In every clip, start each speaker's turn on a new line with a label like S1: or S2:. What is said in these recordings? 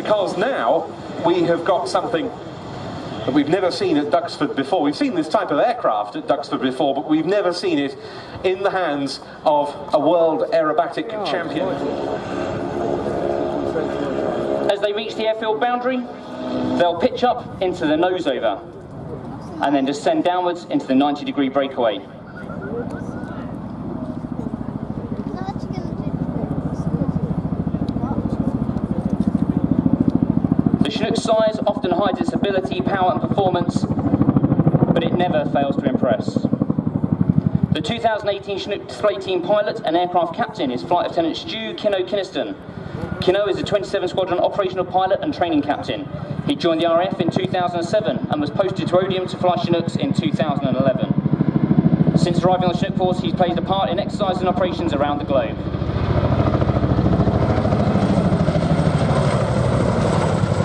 S1: because now we have got something that we've never seen at Duxford before. We've seen this type of aircraft at Duxford before, but we've never seen it in the hands of a world aerobatic champion.
S2: As they reach the airfield boundary, they'll pitch up into the nose over and then descend downwards into the 90-degree breakaway. The Chinook's size often hides its ability, power and performance, but it never fails to impress. The 2018 Chinook display team pilot and aircraft captain is Flight Lieutenant Stu Kinno-Kynaston. Kinno is a 27 Squadron operational pilot and training captain. He joined the RAF in 2007 and was posted to Odium to fly Chinooks in 2011. Since arriving on the Chinook Force, he's played a part in exercises and operations around the globe.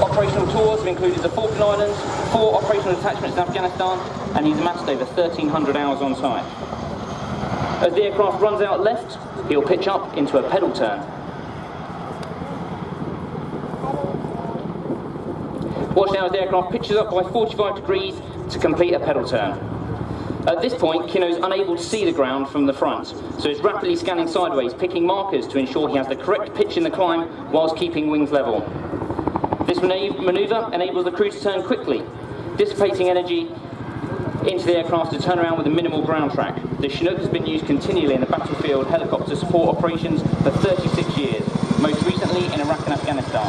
S2: Operational tours have included the Falkland Islands, 4 operational detachments in Afghanistan, and he's amassed over 1,300 hours on site. As the aircraft runs out left, he'll pitch up into a pedal turn. Watch now as the aircraft pitches up by 45 degrees to complete a pedal turn. At this point, Kinno's unable to see the ground from the front, so he's rapidly scanning sideways, picking markers to ensure he has the correct pitch in the climb whilst keeping wings level. This manoeuvre enables the crew to turn quickly, dissipating energy into the aircraft to turn around with a minimal ground track. The Chinook has been used continually in the battlefield helicopter support operations for 36 years, most recently in Iraq and Afghanistan.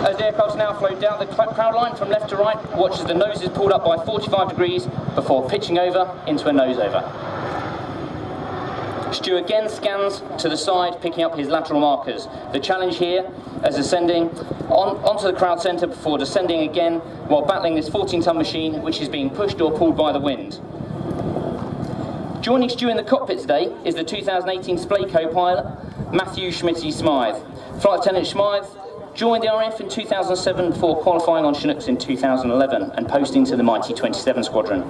S2: As the aircraft now flow down the crowd line from left to right, watch as the nose is pulled up by 45 degrees before pitching over into a nose over. Stu again scans to the side, picking up his lateral markers. The challenge here is ascending onto the crowd centre before descending again while battling this 14-ton machine which is being pushed or pulled by the wind. Joining Stu in the cockpit today is the 2018 display co-pilot Matthew Schmitty-Smythe. Flight Lieutenant Smythe joined the RAF in 2007 before qualifying on Chinooks in 2011 and posting to the mighty 27 Squadron.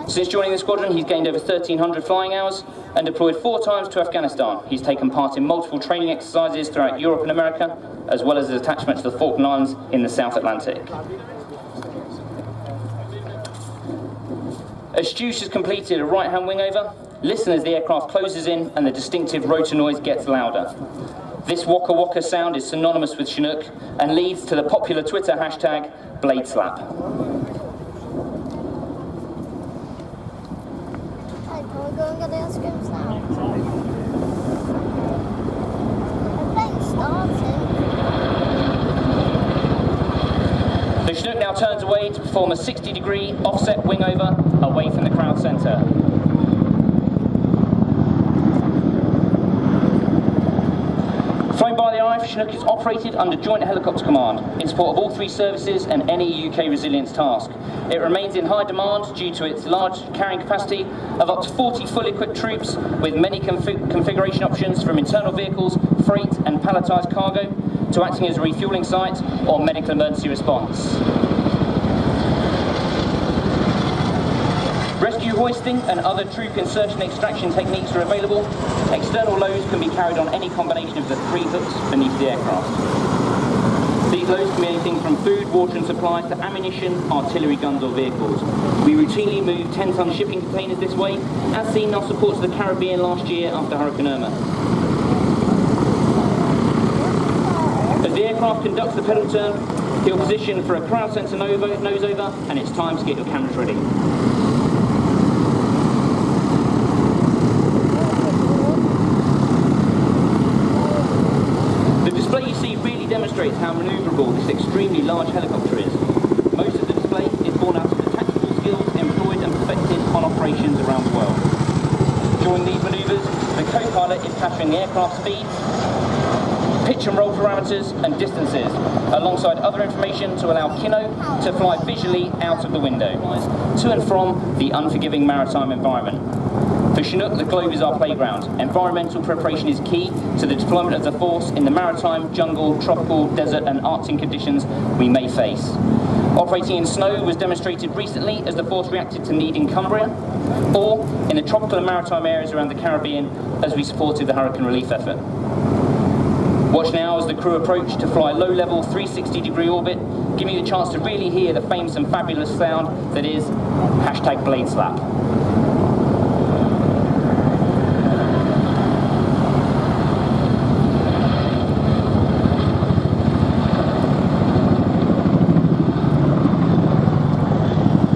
S2: Since joining the squadron, he's gained over 1,300 flying hours and deployed 4 times to Afghanistan. He's taken part in multiple training exercises throughout Europe and America, as well as his attachment to the Falkland Islands in the South Atlantic. As Stu has completed a right-hand wing over, listen as the aircraft closes in and the distinctive rotor noise gets louder. This waka waka sound is synonymous with Chinook and leads to the popular Twitter hashtag Blade Slap. The Chinook now turns away to perform a 60-degree offset wing over away from the crowd centre. Flown by the RAF, Chinook is operated under Joint Helicopter Command in support of all 3 services and any UK resilience task. It remains in high demand due to its large carrying capacity of up to 40 fully equipped troops with many configuration options from internal vehicles, freight and palletised cargo to acting as a refuelling site or medical emergency response. Rescue hoisting and other troop insertion extraction techniques are available. External loads can be carried on any combination of the 3 hooks beneath the aircraft. These loads can be anything from food, water and supplies to ammunition, artillery guns or vehicles. We routinely move 10-ton shipping containers this way, as seen in our support to the Caribbean last year after Hurricane Irma. As the aircraft conducts the pedal turn, he'll position for a crowd centre nose over, and it's time to get your cameras ready. The display you see really demonstrates how manoeuvrable this extremely large helicopter is. Most of the display is born out of the tactical skills employed and perfected on operations around the world. During these manoeuvres, the co-pilot is capturing the aircraft speeds, pitch and roll parameters and distances, alongside other information to allow Kinno to fly visually out of the window, to and from the unforgiving maritime environment. For For Chinook, the globe is our playground. Environmental preparation is key to the deployment of the force in the maritime, jungle, tropical, desert and Arctic conditions we may face. Operating in snow was demonstrated recently as the force reacted to need in Cumbria, or in the tropical and maritime areas around the Caribbean as we supported the hurricane relief effort. Watch now as the crew approach to fly low-level 360-degree orbit, giving you the chance to really hear the famous and fabulous sound that is #Blade Slap.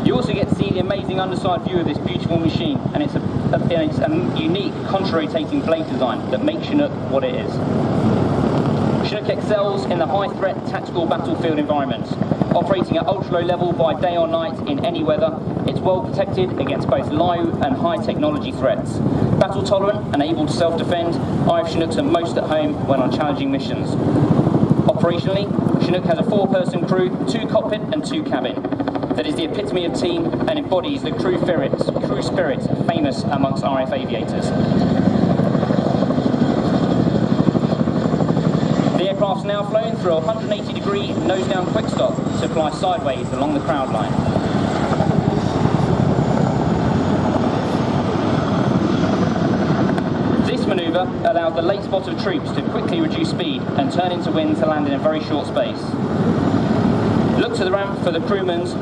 S2: You also get to see the amazing underside view of this beautiful machine, and it's a unique contra-rotating blade design that makes Chinook what it is. Chinook excels in the high-threat tactical battlefield environments. Operating at ultra-low level by day or night in any weather, it's well protected against both low and high-technology threats. Battle-tolerant and able to self-defend, RAF Chinooks are most at home when on challenging missions. Operationally, Chinook has a 4-person crew, 2 cockpit and 2 cabin. That is the epitome of team and embodies the crew spirit famous amongst RAF aviators. The aircraft's now flown through a 180-degree nose-down quick stop to fly sideways along the crowd line. This manoeuvre allowed the late spot of troops to quickly reduce speed and turn into wind to land in a very short space. Look to the ramp for the crewman's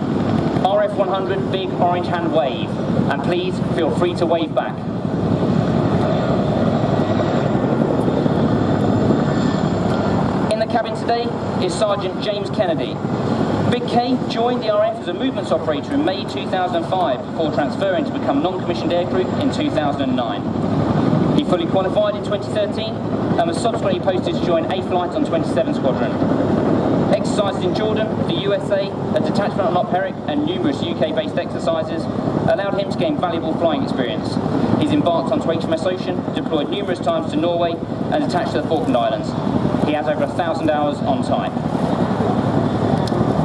S2: RF 100 big orange hand wave, and please feel free to wave back. In the cabin today is Sergeant James Kennedy. Big K joined the RAF as a movements operator in May 2005 before transferring to become non-commissioned aircrew in 2009. He fully qualified in 2013 and was subsequently posted to join A Flight on 27 Squadron. Exercises in Jordan, the USA, a detachment on Op Herrick and numerous UK-based exercises allowed him to gain valuable flying experience. He's embarked onto HMS Ocean, deployed numerous times to Norway and attached to the Falkland Islands. He has over 1,000 hours on time.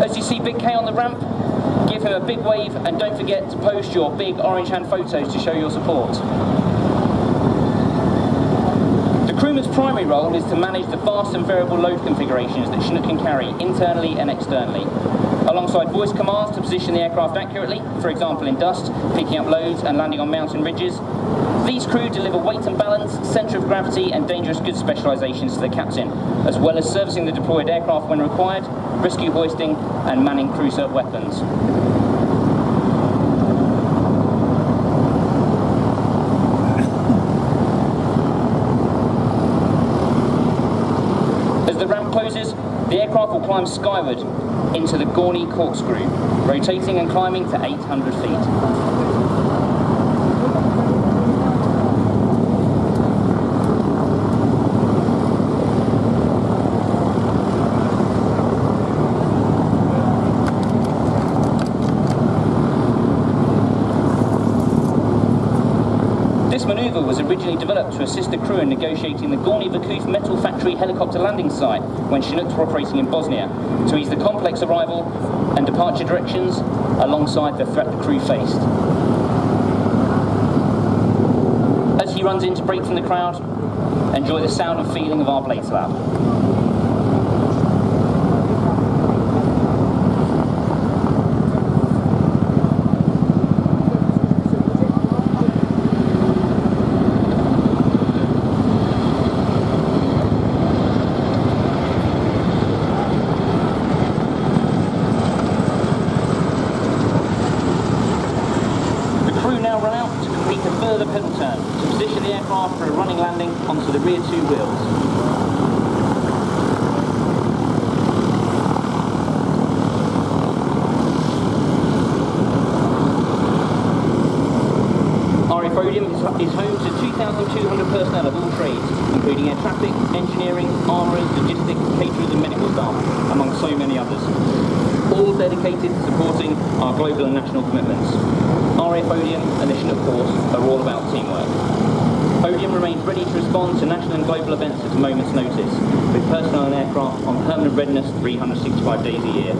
S2: As you see Big K on the ramp, give him a big wave and don't forget to post your big orange hand photos to show your support. The crewman's primary role is to manage the vast and variable load configurations that Chinook can carry internally and externally, alongside voice commands to position the aircraft accurately, for example in dust, picking up loads and landing on mountain ridges. These crew deliver weight and balance, centre of gravity and dangerous goods specialisations to the captain, as well as servicing the deployed aircraft when required, rescue hoisting and manning cruiser weapons. The aircraft will climb skyward into the Gorney corkscrew, rotating and climbing to 800 feet. This manoeuvre was originally developed to assist the crew in negotiating the Gorney Vakuf Metal Factory helicopter landing site when Chinooks were operating in Bosnia, to ease the complex arrival and departure directions alongside the threat the crew faced. As he runs in to break from the crowd, enjoy the sound and feeling of our blade slap. The pedal turn to position the aircraft for a running landing onto the rear 2 wheels. RAF Odium is home to 2,200 personnel of all trades, including air traffic, engineering, armourers, logistics, caterers and medical staff, among so many others. All dedicated to supporting our global and national commitments. RAF Odium and the Chinook Force are all about teamwork. Podium remains ready to respond to national and global events at a moment's notice, with personnel and aircraft on permanent readiness 365 days a year.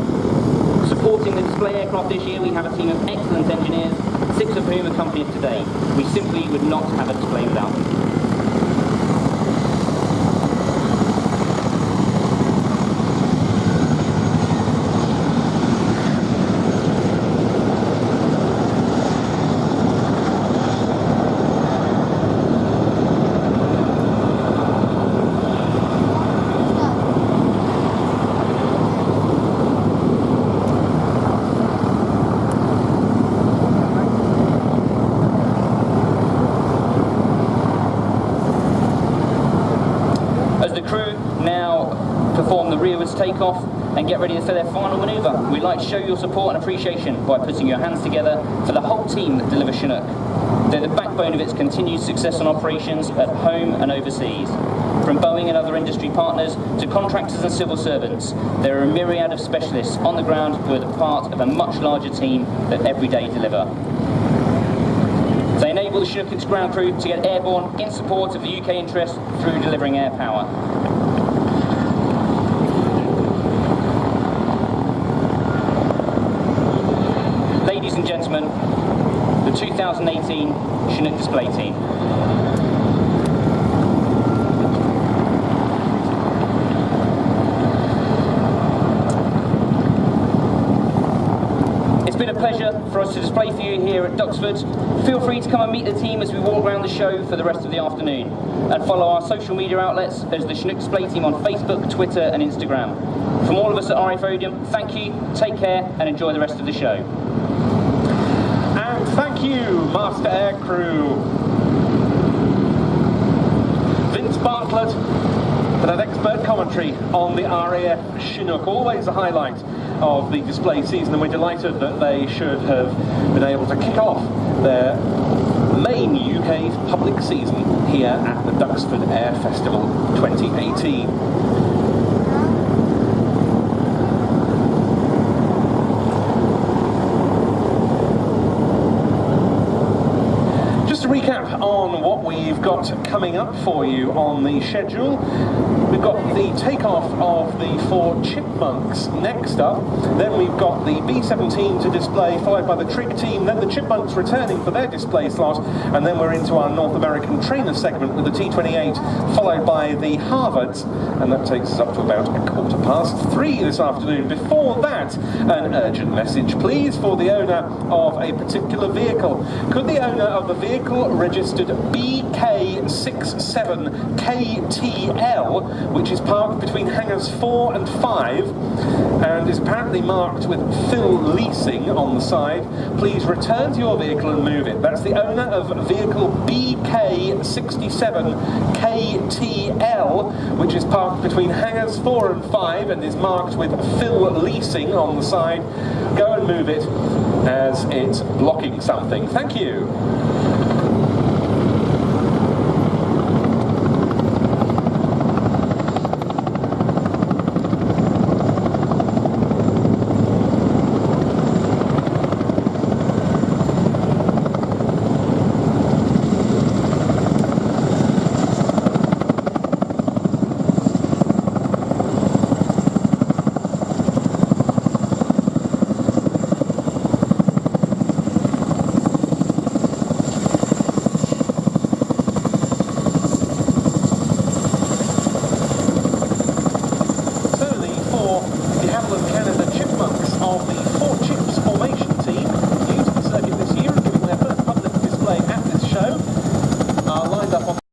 S2: Supporting the display aircraft this year, we have a team of excellent engineers, 6 of whom accompany us today. We simply would not have a display without them. Perform the rearwards takeoff and get ready for their final manoeuvre. We'd like to show your support and appreciation by putting your hands together for the whole team that delivers Chinook. They're the backbone of its continued success on operations at home and overseas. From Boeing and other industry partners to contractors and civil servants, there are a myriad of specialists on the ground who are the part of a much larger team that every day deliver. They enable the Chinook's ground crew to get airborne in support of the UK interest through delivering air power. Ladies and gentlemen, the 2018 Chinook display team. It's been a pleasure for us to display for you here at Duxford. Feel free to come and meet the team as we walk around the show for the rest of the afternoon. And follow our social media outlets as the Chinook display team on Facebook, Twitter and Instagram. From all of us at RAF Podium, thank you, take care and enjoy the rest of the show.
S1: And thank you, Master Air Crew. Vince Bartlett for that expert commentary on the RAF Chinook. Always a highlight of the display season, and we're delighted that they should have been able to kick off their main UK public season here at the Duxford Air Festival 2018. Recap on what we've got coming up for you on the schedule. We've got the takeoff of the 4 Chipmunks next up, then we've got the B-17 to display, followed by the Trig team, then the Chipmunks returning for their display slot, and then we're into our North American trainer segment with the T-28, followed by the Harvards, and that takes us up to about 3:15 this afternoon. Before that, an urgent message, please, for the owner of a particular vehicle. Could the owner of the vehicle registered BK67KTL, which is parked between hangars 4 and 5 and is apparently marked with Phil Leasing on the side, please return to your vehicle and move it. That's the owner of vehicle BK67KTL, which is parked between hangars 4 and 5 and is marked with Phil Leasing on the side. Go and move it as it's blocking something. Thank you.